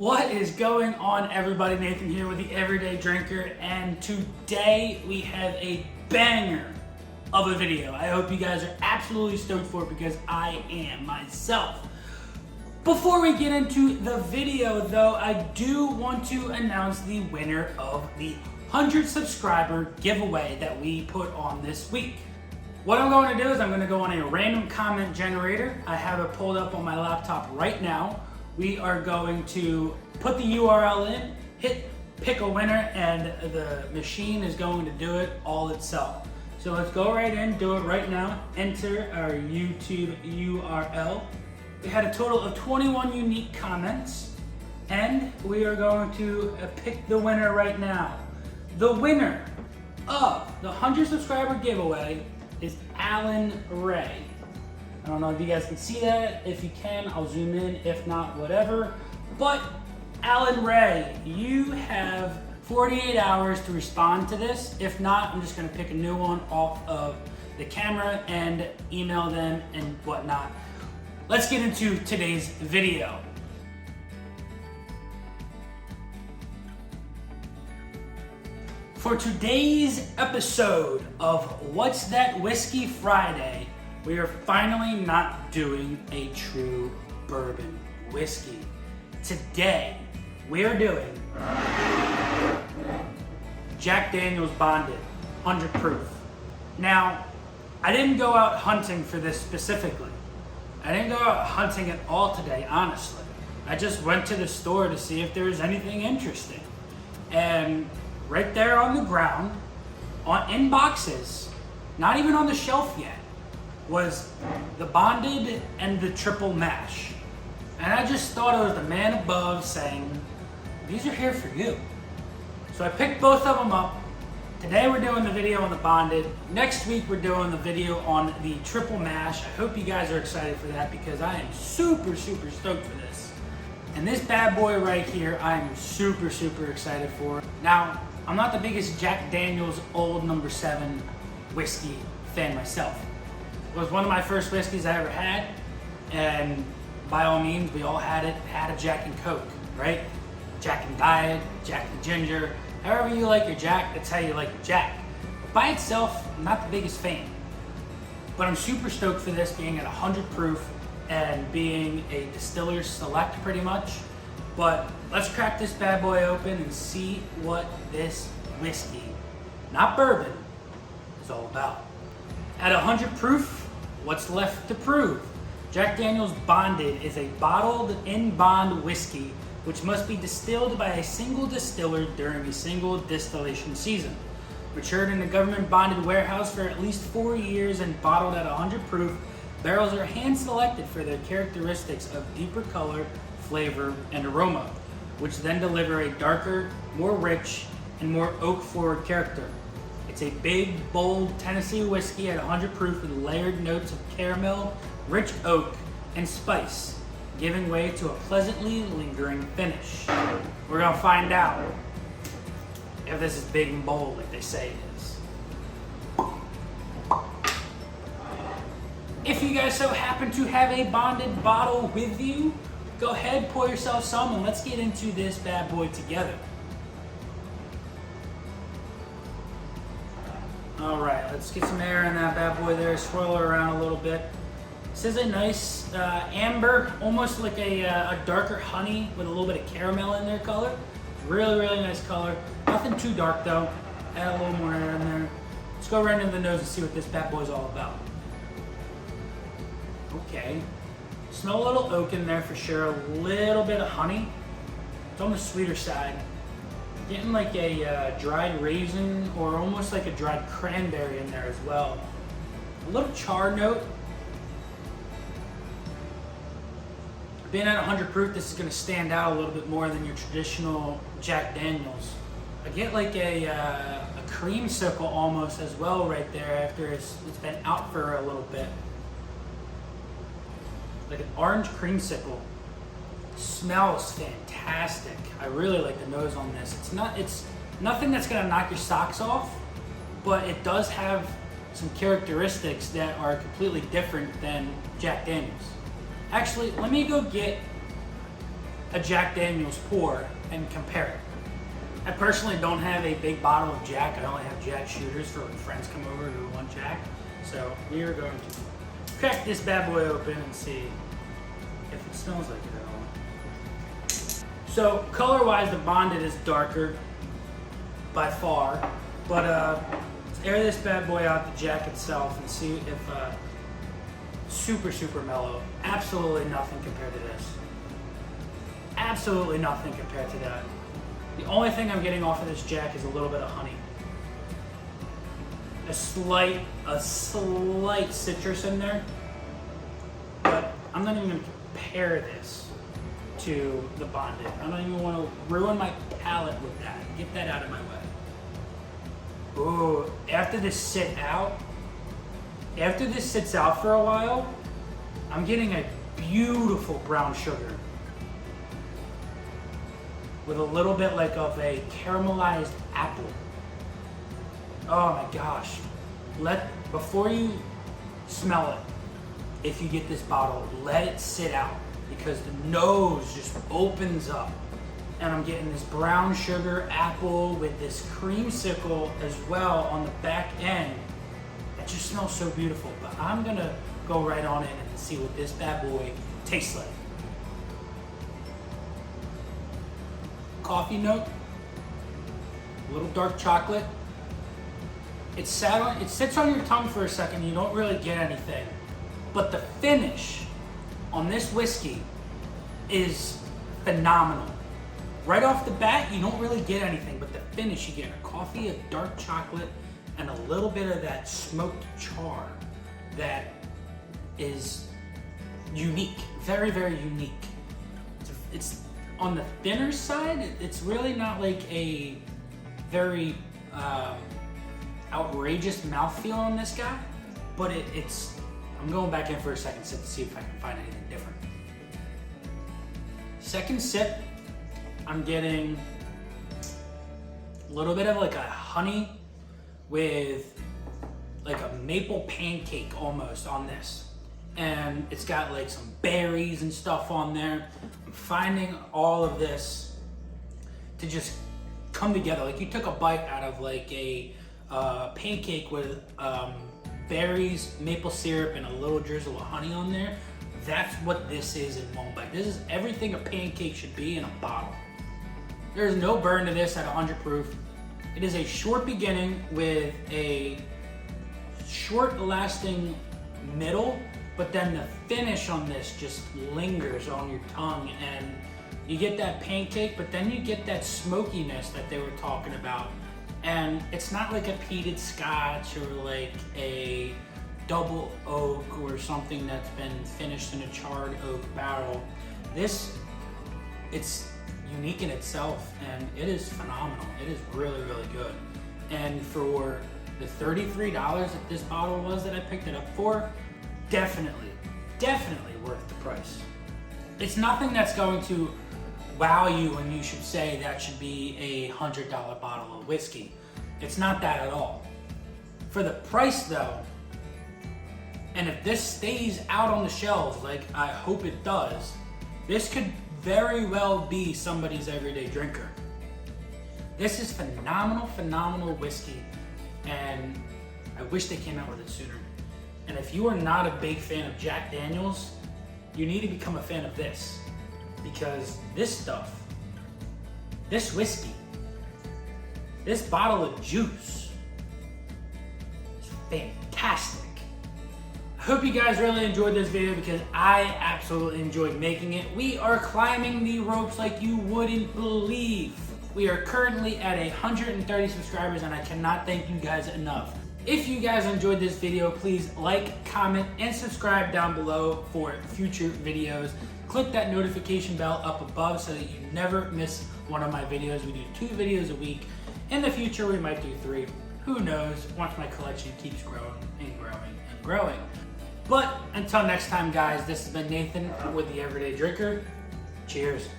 What is going on, everybody? Nathan here with the Everyday Drinker, and today we have a banger of a video. I hope you guys are absolutely stoked for it because I am myself. Before we get into the video though, I do want to announce the winner of the 100 subscriber giveaway that we put on this week. What I'm going to do is I'm going to go on a random comment generator. I have it pulled up on my laptop right now. We are going to put the URL in, hit pick a winner, and the machine is going to do it all itself. So let's go right in, do it right now. Enter our YouTube URL. We had a total of 21 unique comments, and we are going to pick the winner right now. The winner of the 100 subscriber giveaway is Alan Ray. I don't know if you guys can see that. If you can, I'll zoom in. If not, whatever. But Alan Ray, you have 48 hours to respond to this. If not, I'm just gonna pick a new one off of the camera and email them and whatnot. Let's get into today's video. For today's episode of What's That Whiskey Friday, we are finally not doing a true bourbon whiskey. Today, we are doing Jack Daniel's Bonded, 100 proof. Now, I didn't go out hunting for this specifically. I didn't go out hunting at all today, honestly. I just went to the store to see if there was anything interesting. And right there on the ground, in boxes, not even on the shelf yet, was the Bonded and the Triple Mash. And I just thought it was the man above saying, these are here for you. So I picked both of them up. Today we're doing the video on the Bonded. Next week we're doing the video on the Triple Mash. I hope you guys are excited for that because I am super stoked for this. And this bad boy right here, I am super excited for. Now, I'm not the biggest Jack Daniel's Old No.7 whiskey fan myself. It was one of my first whiskeys I ever had, and by all means, we all had a Jack and Coke, right? Jack and Diet, Jack and Ginger, however you like your Jack, that's how you like your Jack. By itself, I'm not the biggest fan, but I'm super stoked for this being at 100 proof and being a distiller's select pretty much. But let's crack this bad boy open and see what this whiskey, not bourbon, is all about. At 100 proof, what's left to prove? Jack Daniel's Bonded is a bottled in-bond whiskey which must be distilled by a single distiller during a single distillation season. Matured in a government bonded warehouse for at least 4 years and bottled at 100 proof, barrels are hand-selected for their characteristics of deeper color, flavor, and aroma, which then deliver a darker, more rich, and more oak-forward character. It's a big, bold Tennessee whiskey at 100 proof with layered notes of caramel, rich oak, and spice, giving way to a pleasantly lingering finish. We're gonna find out if this is big and bold like they say it is. If you guys so happen to have a Bonded bottle with you, go ahead, pour yourself some, and let's get into this bad boy together. All right, let's get some air in that bad boy there, swirl it around a little bit. This is a nice amber, almost like a darker honey with a little bit of caramel in their color. It's really nice color. Nothing too dark though. Add a little more air in there. Let's go right into the nose and see what this bad boy's all about. Okay, smell a little oak in there for sure. A little bit of honey. It's on the sweeter side. Getting like a dried raisin or almost like a dried cranberry in there as well. A little char note. Being at 100 proof, this is going to stand out a little bit more than your traditional Jack Daniel's. I get like a creamsicle almost as well right there after it's been out for a little bit. Like an orange creamsicle. Smells fantastic. I really like the nose on this. It's nothing that's gonna knock your socks off, but it does have some characteristics that are completely different than Jack Daniel's. Actually, let me go get a Jack Daniel's pour and compare it. I personally don't have a big bottle of Jack. I only have Jack shooters for when friends come over who want Jack. So we are going to crack this bad boy open and see if it smells like it at all. So color-wise, the Bonded is darker by far, but let's air this bad boy out, the Jack itself, and see if super mellow. Absolutely nothing compared to this. Absolutely nothing compared to that. The only thing I'm getting off of this Jack is a little bit of honey. A slight citrus in there. But I'm not even going to compare this to the Bonded. I don't even want to ruin my palate with that. Get that out of my way. Ooh, after this sits out for a while, I'm getting a beautiful brown sugar with a little bit like of a caramelized apple. Oh my gosh. Before you smell it, if you get this bottle, let it sit out because the nose just opens up. And I'm getting this brown sugar apple with this creamsicle as well on the back end. It just smells so beautiful. But I'm gonna go right on in and see what this bad boy tastes like. Coffee note, a little dark chocolate. It sits on your tongue for a second, you don't really get anything. But the finish on this whiskey is phenomenal. Right off the bat, you don't really get anything, but the finish, you get a coffee, a dark chocolate, and a little bit of that smoked char that is unique, very unique. It's on the thinner side. It's really not like a very outrageous mouthfeel on this guy, but it's. I'm going back in for a second sip to see if I can find anything different. Second sip, I'm getting a little bit of like a honey with like a maple pancake almost on this. And it's got like some berries and stuff on there. I'm finding all of this to just come together. Like you took a bite out of like a pancake with berries, maple syrup, and a little drizzle of honey on there. That's what this is in one bite. This is everything a pancake should be in a bottle. There's no burn to this at 100 proof. It is a short beginning with a short lasting middle, but then the finish on this just lingers on your tongue and you get that pancake, but then you get that smokiness that they were talking about. And it's not like a peated scotch or like a double oak or something that's been finished in a charred oak barrel. It's unique in itself and it is phenomenal. It is really good. And for the $33 that this bottle was that I picked it up for, definitely worth the price. It's nothing that's going to wow you and you should say that should be a $100 bottle of whiskey. It's not that at all. For the price though, and if this stays out on the shelves like I hope it does, this could very well be somebody's everyday drinker. This is phenomenal whiskey, and I wish they came out with it sooner. And if you are not a big fan of Jack Daniel's, you need to become a fan of this, because this stuff, this whiskey, this bottle of juice is fantastic. I hope you guys really enjoyed this video because I absolutely enjoyed making it. We are climbing the ropes like you wouldn't believe. We are currently at 130 subscribers and I cannot thank you guys enough. If you guys enjoyed this video, please like, comment, and subscribe down below for future videos. Click that notification bell up above so that you never miss one of my videos. We do 2 videos a week. In the future, we might do 3. Who knows, once my collection keeps growing and growing. But until next time, guys, this has been Nathan with The Everyday Drinker. Cheers.